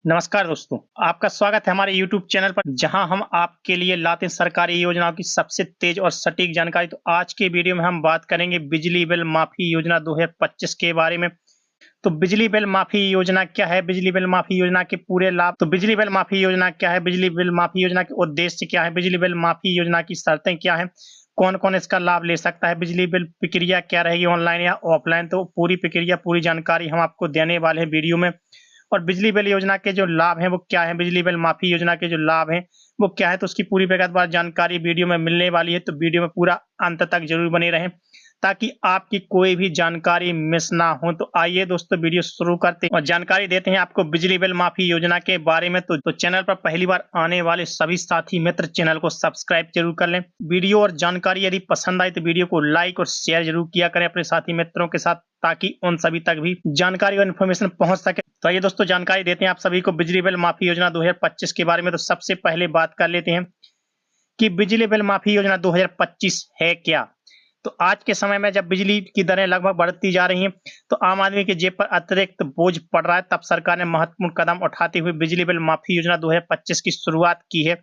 नमस्कार दोस्तों, आपका स्वागत है हमारे YouTube चैनल पर जहां हम आपके लिए लाते हैं सरकारी योजनाओं की सबसे तेज और सटीक जानकारी। तो आज के वीडियो में हम बात करेंगे बिजली बिल माफी योजना 2025 के बारे में। तो बिजली बिल माफी योजना क्या है? बिजली बिल माफी योजना के पूरे लाभ। तो बिजली बिल माफी योजना क्या है? बिजली बिल माफी योजना के उद्देश्य क्या है? बिजली बिल माफी योजना की शर्तें क्या हैं? कौन-कौन इसका लाभ ले सकता है? बिजली बिल प्रक्रिया क्या रहेगी, ऑनलाइन या ऑफलाइन? तो पूरी प्रक्रिया, पूरी जानकारी हम आपको देने वाले हैं वीडियो में। और बिजली बिल योजना के जो लाभ हैं वो क्या हैं? बिजली बिल माफी योजना के जो लाभ हैं वो क्या है? तो उसकी पूरी विगतवार जानकारी वीडियो में मिलने वाली है, तो वीडियो में पूरा अंत तक जरूर बने रहें ताकि आपकी कोई भी जानकारी मिस ना हो। तो आइए दोस्तों वीडियो शुरू करते हैं और जानकारी देते हैं आपको बिजली बिल माफी योजना के बारे में। तो चैनल पर पहली बार आने वाले सभी साथी मित्र चैनल को सब्सक्राइब जरूर कर लें। वीडियो और जानकारी यदि पसंद आए तो वीडियो को लाइक और शेयर जरूर किया करें अपने साथी मित्रों के साथ ताकि उन सभी तक भी जानकारी और इन्फॉर्मेशन पहुंच सके। तो ये दोस्तों जानकारी देते हैं आप सभी को बिजली बिल माफी योजना 2025 के बारे में। तो सबसे पहले बात कर लेते हैं कि बिजली बिल माफी योजना 2025 है क्या। तो आज के समय में जब बिजली की दरें लगभग बढ़ती जा रही हैं तो आम आदमी की जेब पर अतिरिक्त बोझ पड़ रहा है, तब सरकार ने महत्वपूर्ण कदम उठाते हुए बिजली बिल माफी योजना 2025 की शुरुआत की है।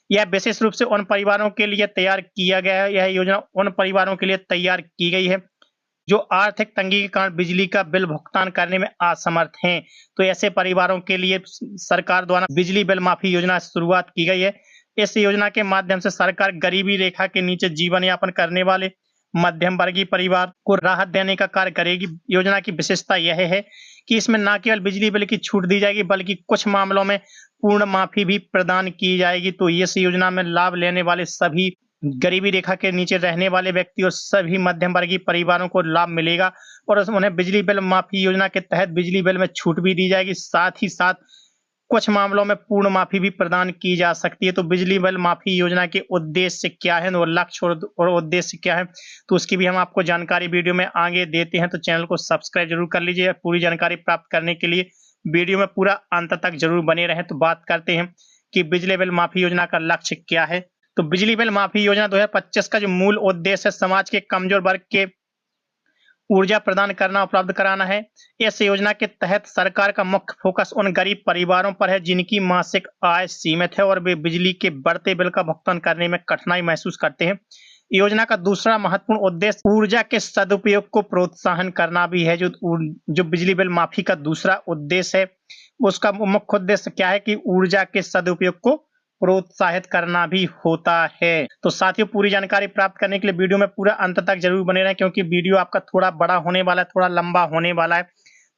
यह विशेष रूप से उन परिवारों के लिए तैयार किया गया है। यह योजना उन परिवारों के लिए तैयार की गई है जो आर्थिक तंगी के कारण बिजली का बिल भुगतान करने में असमर्थ हैं। तो ऐसे परिवारों के लिए सरकार द्वारा बिजली बिल माफी योजना की शुरुआत की गई है। इस योजना के माध्यम से सरकार गरीबी रेखा के नीचे जीवन यापन करने वाले मध्यम वर्गीय परिवार को राहत देने का कार्य करेगी। योजना की विशेषता यह है कि इसमें न केवल बिजली बिल की छूट दी जाएगी बल्कि कुछ मामलों में पूर्ण माफी भी प्रदान की जाएगी। तो इस योजना में लाभ लेने वाले सभी गरीबी रेखा के नीचे रहने वाले व्यक्ति और सभी मध्यम वर्गीय परिवारों को लाभ मिलेगा और उन्हें बिजली बिल माफी योजना के तहत बिजली बिल में छूट भी दी जाएगी। साथ ही साथ कुछ मामलों में पूर्ण माफी भी प्रदान की जा सकती है। तो बिजली बिल माफी योजना के उद्देश्य क्या है और लक्ष्य और उद्देश्य क्या है, तो उसकी भी हम आपको जानकारी वीडियो में आगे देते हैं। तो चैनल को सब्सक्राइब जरूर कर लीजिए। पूरी जानकारी प्राप्त करने के लिए वीडियो में पूरा अंत तक जरूर बने रहें। तो बात करते हैं कि बिजली बिल माफी योजना का लक्ष्य क्या है। तो बिजली बिल माफी योजना 2025 का जो मूल उद्देश्य है समाज के कमजोर वर्ग के ऊर्जा प्रदान करना, उपलब्ध कराना है। इस योजना के तहत सरकार का मुख्य फोकस उन गरीब परिवारों पर है जिनकी मासिक आय सीमित है और वे बिजली के बढ़ते बिल का भुगतान करने में कठिनाई महसूस करते हैं। योजना का दूसरा महत्वपूर्ण उद्देश्य ऊर्जा के सदुपयोग को प्रोत्साहन करना भी है। जो बिजली बिल माफी का दूसरा उद्देश्य है उसका मुख्य उद्देश्य क्या है कि ऊर्जा के सदुपयोग को प्रोत्साहित करना भी होता है। तो साथियों पूरी जानकारी प्राप्त करने के लिए वीडियो में पूरा अंत तक जरूर बने रहें क्योंकि वीडियो आपका थोड़ा बड़ा होने वाला है, थोड़ा लंबा होने वाला है,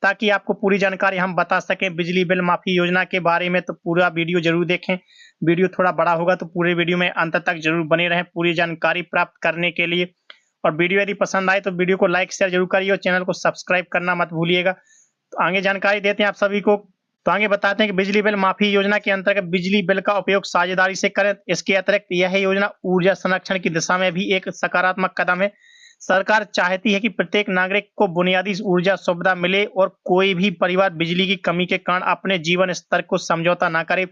ताकि आपको पूरी जानकारी हम बता सकें बिजली बिल माफी योजना के बारे में। तो पूरा वीडियो जरूर देखें। वीडियो थोड़ा बड़ा होगा तो पूरे वीडियो में अंत तक जरूर बने रहें पूरी जानकारी प्राप्त करने के लिए। और वीडियो यदि पसंद आए तो वीडियो को लाइक शेयर जरूर करिए और चैनल को सब्सक्राइब करना मत भूलिएगा। तो आगे जानकारी देते हैं आप सभी को। तो आगे बताते हैं कि बिजली बिल माफी योजना के अंतर्गत बिजली बिल का उपयोग साझेदारी से करें। इसके अतिरिक्त यह योजना ऊर्जा संरक्षण की दिशा में भी एक सकारात्मक कदम है। सरकार चाहती है कि प्रत्येक नागरिक को बुनियादी ऊर्जा सुविधा मिले और कोई भी परिवार बिजली की कमी के कारण अपने जीवन स्तर को समझौता न करे।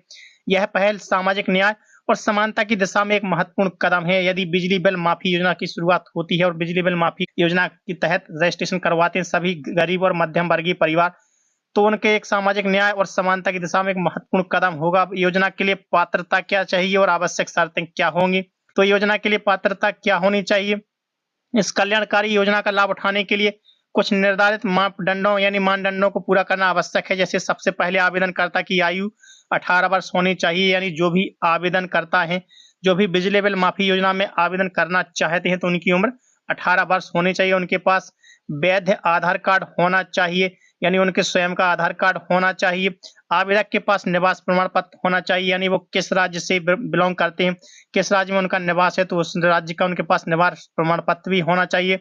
यह पहल सामाजिक न्याय और समानता की दिशा में एक महत्वपूर्ण कदम है। यदि बिजली बिल माफी योजना की शुरुआत होती है और बिजली बिल माफी योजना के तहत रजिस्ट्रेशन करवाते हैं सभी गरीब और मध्यम वर्गीय परिवार, तो उनके एक सामाजिक न्याय और समानता की दिशा में एक महत्वपूर्ण कदम होगा। योजना के लिए पात्रता क्या चाहिए और आवश्यक शर्तें क्या होंगी। तो योजना के लिए पात्रता क्या होनी चाहिए। इस कल्याणकारी योजना का लाभ उठाने के लिए कुछ निर्धारित मापदंडों यानी मानदंडों को पूरा करना आवश्यक है। जैसे सबसे पहले आवेदनकर्ता की आयु 18 वर्ष होनी चाहिए, यानी जो भी आवेदन करता है, जो भी बिजली बिल माफी योजना में आवेदन करना चाहते हैं तो उनकी उम्र 18 वर्ष होनी चाहिए। उनके पास वैध आधार कार्ड होना चाहिए, यानी उनके स्वयं का आधार कार्ड होना चाहिए। आवेदक के पास निवास प्रमाण पत्र होना चाहिए, यानी वो किस राज्य से बिलोंग करते हैं, किस राज्य में उनका निवास है तो उस राज्य का उनके पास निवास प्रमाण पत्र भी होना चाहिए।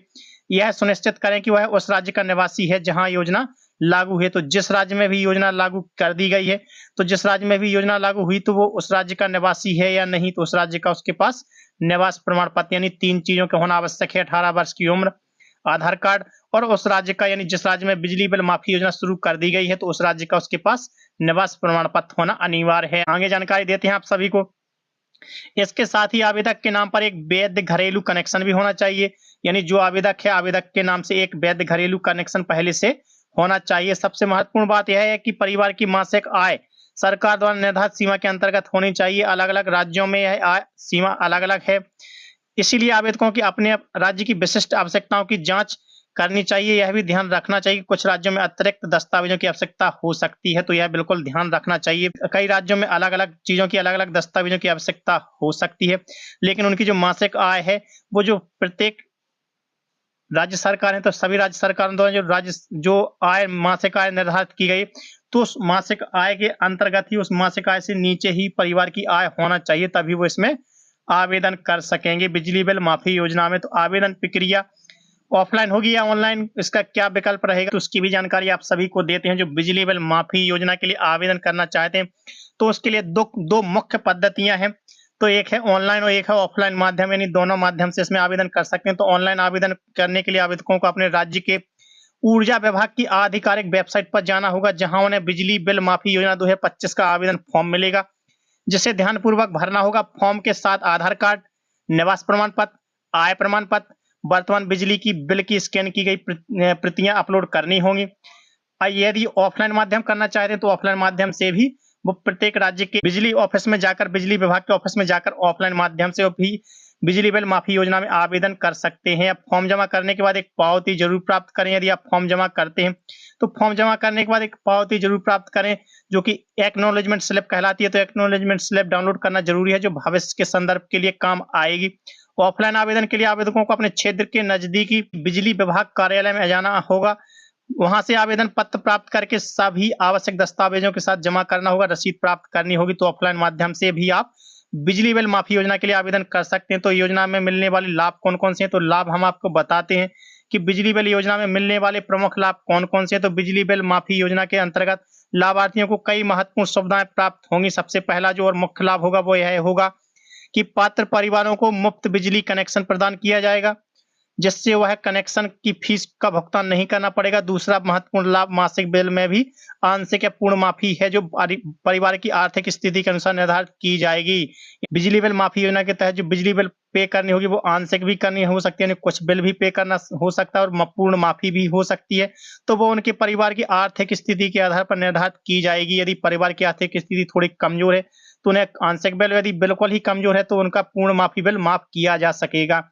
यह सुनिश्चित करें कि वह उस राज्य का निवासी है जहां योजना लागू है। तो जिस राज्य में भी योजना लागू कर दी गई है, तो जिस राज्य में भी योजना लागू हुई तो वो उस राज्य का निवासी है या नहीं, तो उस राज्य का उसके पास निवास प्रमाण पत्र, यानी 3 चीजों का होना आवश्यक है। 18 वर्ष की उम्र, आधार कार्ड और उस राज्य का, यानी जिस राज्य में बिजली बिल माफी योजना शुरू कर दी गई है तो उस राज्य का उसके पास निवास प्रमाण पत्र होना अनिवार्य है। आगे जानकारी देते हैं आप सभी को। इसके साथ ही आवेदक के नाम पर एक वैध घरेलू कनेक्शन भी होना चाहिए, यानी जो आवेदक है आवेदक के नाम से एक वैध घरेलू कनेक्शन पहले से होना चाहिए। सबसे महत्वपूर्ण बात यह है कि परिवार की मासिक आय सरकार द्वारा निर्धारित सीमा के अंतर्गत होनी चाहिए। अलग-अलग राज्यों में यह सीमा अलग-अलग है। इसीलिए आवेदकों की अपने राज्य की विशिष्ट आवश्यकताओं की जाँच करनी चाहिए। यह भी ध्यान रखना चाहिए कि कुछ राज्यों में अतिरिक्त दस्तावेजों की आवश्यकता हो सकती है, तो यह बिल्कुल ध्यान रखना चाहिए। कई राज्यों में अलग-अलग चीज़ों की अलग-अलग दस्तावेजों की आवश्यकता हो सकती है, लेकिन उनकी जो मासिक आय है, वो जो प्रत्येक राज्य सरकार है, तो सभी राज्य सरकारों द्वारा जो आय मासिक आय निर्धारित की गई, तो उस मासिक आय के अंतर्गत ही, उस मासिक आय से नीचे ही परिवार की आय होना चाहिए, तभी वो इसमें आवेदन कर सकेंगे बिजली बिल माफी योजना में। तो आवेदन प्रक्रिया ऑफलाइन होगी या ऑनलाइन, इसका क्या विकल्प रहेगा, तो उसकी भी जानकारी आप सभी को देते हैं। जो बिजली बिल माफी योजना के लिए आवेदन करना चाहते हैं, तो उसके लिए दो मुख्य पद्धतियां हैं। तो एक है ऑनलाइन और एक है ऑफलाइन माध्यम, यानी दोनों माध्यम से इसमें आवेदन कर सकते हैं। तो ऑनलाइन आवेदन करने के लिए आवेदकों को अपने राज्य के ऊर्जा विभाग की आधिकारिक वेबसाइट पर जाना होगा, जहां उन्हें बिजली बिल माफी योजना 2025 का आवेदन फॉर्म मिलेगा, जिसे ध्यानपूर्वक भरना होगा। फॉर्म के साथ आधार कार्ड, निवास प्रमाण पत्र, आय प्रमाण पत्र, वर्तमान बिजली की बिल की स्कैन की गई प्रतियां अपलोड करनी होंगी। यदि ऑफलाइन माध्यम करना चाहते हैं, तो ऑफलाइन माध्यम से भी वो प्रत्येक राज्य के बिजली ऑफिस में जाकर, बिजली विभाग के ऑफिस में जाकर ऑफलाइन माध्यम से भी बिजली बिल माफी योजना में आवेदन कर सकते हैं। अब फॉर्म जमा करने के बाद एक पावती जरूर प्राप्त करें। यदि आप फॉर्म जमा करते हैं, तो फॉर्म जमा करने के बाद एक पावती जरूर प्राप्त करें, जो कि एक्नॉलेजमेंट स्लिप कहलाती है। तो एक्नॉलेजमेंट स्लिप डाउनलोड करना जरूरी है, जो भविष्य के संदर्भ के लिए काम आएगी। ऑफलाइन आवेदन के लिए आवेदकों को अपने क्षेत्र के नजदीकी बिजली विभाग कार्यालय में जाना होगा। वहां से आवेदन पत्र प्राप्त करके सभी आवश्यक दस्तावेजों के साथ जमा करना होगा, रसीद प्राप्त करनी होगी। तो ऑफलाइन माध्यम से भी आप बिजली बिल माफी योजना के लिए आवेदन कर सकते हैं। तो योजना में मिलने वाले लाभ कौन-कौन से हैं, तो लाभ हम आपको बताते हैं कि बिजली बिल योजना में मिलने वाले प्रमुख लाभ कौन-कौन से हैं। तो बिजली बिल माफी योजना के अंतर्गत लाभार्थियों को कई महत्वपूर्ण सुविधाएं प्राप्त होंगी। सबसे पहला जो और मुख्य लाभ होगा, वो यह होगा कि पात्र परिवारों को मुफ्त बिजली कनेक्शन प्रदान किया जाएगा, जिससे वह कनेक्शन की फीस का भुगतान नहीं करना पड़ेगा। दूसरा महत्वपूर्ण लाभ, मासिक बिल में भी आंशिक या पूर्ण माफी है, जो परिवार की आर्थिक स्थिति के अनुसार निर्धारित की जाएगी। बिजली बिल माफी योजना के तहत जो बिजली बिल पे करनी होगी, वो आंशिक भी करनी हो सकती है, यानी कुछ बिल भी पे करना हो सकता है, और पूर्ण माफी भी हो सकती है। तो वो उनके परिवार की आर्थिक स्थिति के आधार पर निर्धारित की जाएगी। यदि परिवार की आर्थिक स्थिति थोड़ी कमजोर है, तो उन्हें आंशिक बिल, यदि बिल्कुल ही कमजोर है, तो उनका पूर्ण माफी बिल माफ किया जा सकेगा।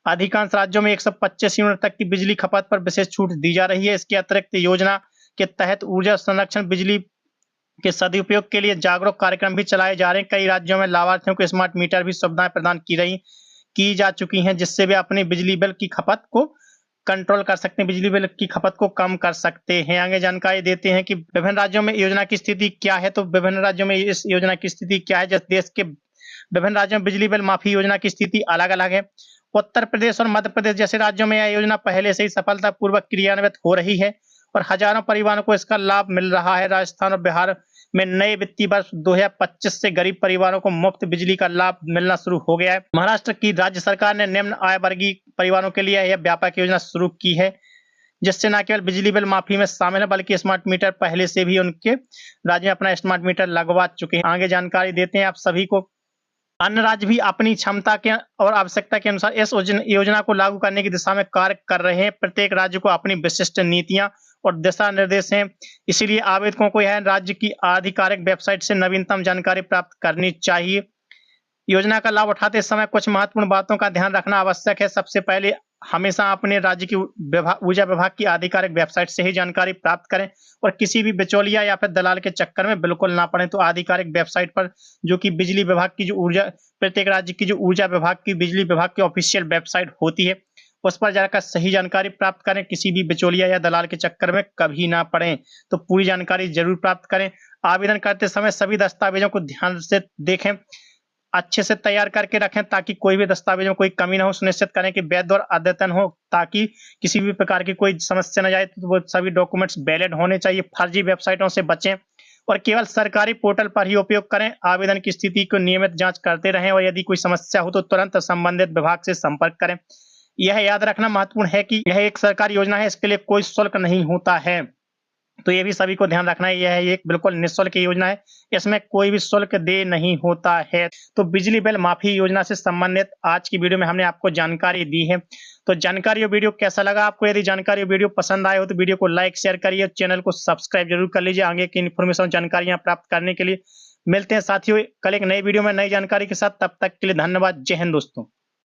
अधिकांश राज्यों में 125 यूनिट तक की बिजली खपत पर विशेष छूट दी जा रही है। इसके अतिरिक्त योजना के तहत ऊर्जा संरक्षण, बिजली के सदुपयोग के लिए जागरूक कार्यक्रम भी चलाए जा रहे हैं। कई राज्यों में लाभार्थियों को स्मार्ट मीटर भी सुविधाएं प्रदान की जा चुकी हैं, जिससे वे अपनी बिजली बिल की खपत को कंट्रोल कर सकते हैं, बिजली बिल की खपत को कम कर सकते हैं। आगे जानकारी देते हैं कि विभिन्न राज्यों में योजना की स्थिति क्या है। तो विभिन्न राज्यों में इस योजना की स्थिति क्या है। जैसे देश के विभिन्न राज्यों में बिजली बिल माफी योजना की स्थिति अलग-अलग है। उत्तर प्रदेश और मध्य प्रदेश जैसे राज्यों में यह योजना पहले से ही सफलतापूर्वक क्रियान्वित हो रही है और हजारों परिवारों को इसका लाभ मिल रहा है। राजस्थान और बिहार में नए वित्तीय वर्ष 2025 से गरीब परिवारों को मुफ्त बिजली का लाभ मिलना शुरू हो गया है। महाराष्ट्र की राज्य सरकार ने निम्न आय वर्गीय परिवारों के लिए यह व्यापक योजना शुरू की है, जिससे न केवल बिजली बिल माफी में शामिल है, बल्कि स्मार्ट मीटर पहले से भी उनके राज्य में अपना स्मार्ट मीटर लगवा चुके हैं। आगे जानकारी देते हैं आप सभी को। अन्य राज्य भी अपनी क्षमता के और आवश्यकता के अनुसार इस योजना को लागू करने की दिशा में कार्य कर रहे हैं। प्रत्येक राज्य को अपनी विशिष्ट नीतियां और दिशा निर्देश हैं, इसलिए आवेदकों को यह राज्य की आधिकारिक वेबसाइट से नवीनतम जानकारी प्राप्त करनी चाहिए। योजना का लाभ उठाते समय कुछ महत्वपूर्ण बातों का ध्यान रखना आवश्यक है। सबसे पहले हमेशा अपने राज्य की ऊर्जा विभाग की आधिकारिक वेबसाइट से ही जानकारी प्राप्त करें और किसी भी बिचौलिया या फिर दलाल के चक्कर में बिल्कुल ना पड़े। तो आधिकारिक वेबसाइट पर, जो कि बिजली विभाग की प्रत्येक राज्य की जो ऊर्जा विभाग की, बिजली विभाग की ऑफिशियल वेबसाइट होती है, उस पर जाकर सही जानकारी प्राप्त करें। किसी भी बिचौलिया या दलाल के चक्कर में कभी ना पड़े। तो पूरी जानकारी जरूर प्राप्त करें। आवेदन करते समय सभी दस्तावेजों को ध्यान से देखें, अच्छे से तैयार करके रखें, ताकि कोई भी दस्तावेज में कोई कमी ना हो। सुनिश्चित करें कि वैध और अद्यतन हो, ताकि किसी भी प्रकार की कोई समस्या न जाए। तो वो सभी डॉक्यूमेंट्स वैलिड होने चाहिए। फर्जी वेबसाइटों से बचें और केवल सरकारी पोर्टल पर ही उपयोग करें। आवेदन की स्थिति को नियमित जांच करते रहें और यदि कोई समस्या हो तो तुरंत संबंधित विभाग से संपर्क करें। यह याद रखना महत्वपूर्ण है कि यह एक सरकारी योजना है, इसके लिए कोई शुल्क नहीं होता है। तो ये भी सभी को ध्यान रखना है, यह एक बिल्कुल निःशुल्क योजना है, इसमें कोई भी शुल्क दे नहीं होता है। तो बिजली बिल माफी योजना से संबंधित आज की वीडियो में हमने आपको जानकारी दी है। तो जानकारी और वीडियो कैसा लगा आपको? यदि जानकारी और वीडियो पसंद आए हो तो वीडियो को लाइक शेयर करिए, चैनल को सब्सक्राइब जरूर कर लीजिए। आगे की इन्फॉर्मेशन जानकारियां प्राप्त करने के लिए मिलते हैं साथियों कल एक नई वीडियो में नई जानकारी के साथ। तब तक के लिए धन्यवाद। जय हिंद दोस्तों।